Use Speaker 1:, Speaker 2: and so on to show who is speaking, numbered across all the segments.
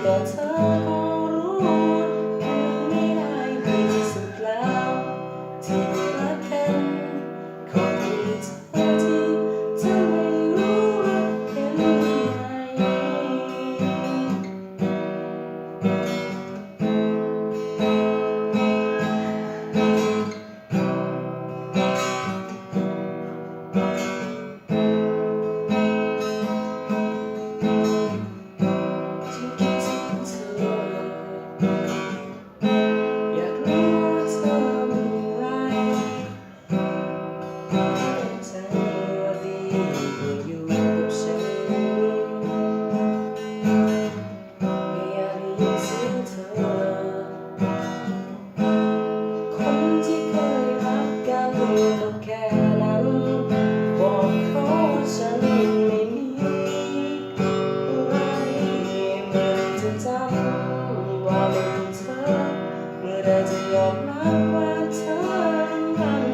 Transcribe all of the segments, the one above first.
Speaker 1: แต่เธอก็รู้ยังไม่ได้ดีที่สุดแล้วที่รักกันขอให้เธอที่จะไม่รู้ว่าเป็นยังไงจะยอมรับว่าเธอนั้น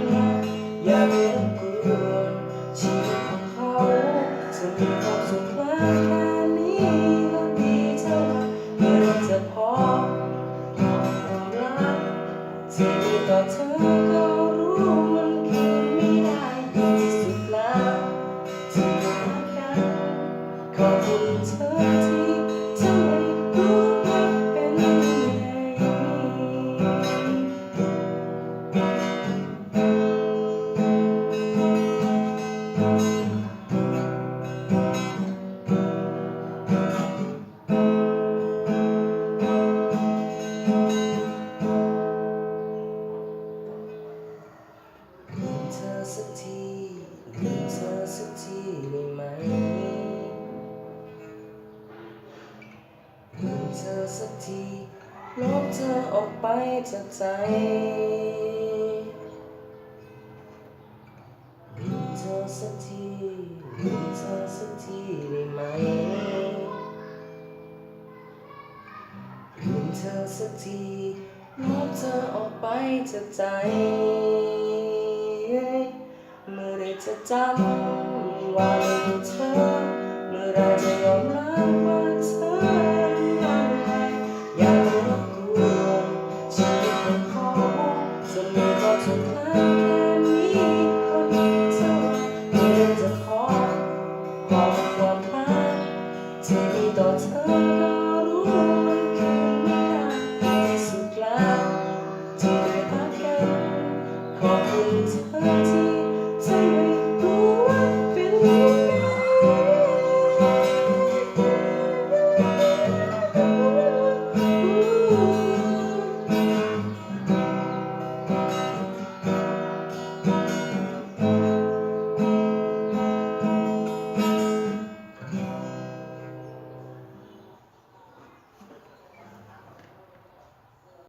Speaker 1: อย่าไปรบกวนชีวิตของเขาจะมีความสุขแล้วแค่นี้ก็ดีเท่าไรเมื่อจะพอความรักที่มีต่อเธอก็รู้มันคือไม่ได้ดีที่สุดแล้วที่รักกันขอบคุณเธอที่ทำให้รู้ว่าเป็นยังไงสักทีลืมเธอสักทีได้ไหมลืมเธอสักทีลบเธอออกไปจากใจลืมเธอสักทีลืมเธอสักทีได้ไหมลืมเธอสักทีลบเธอออกไปจากใจเมื่อได้จะจำว่ามีเธอ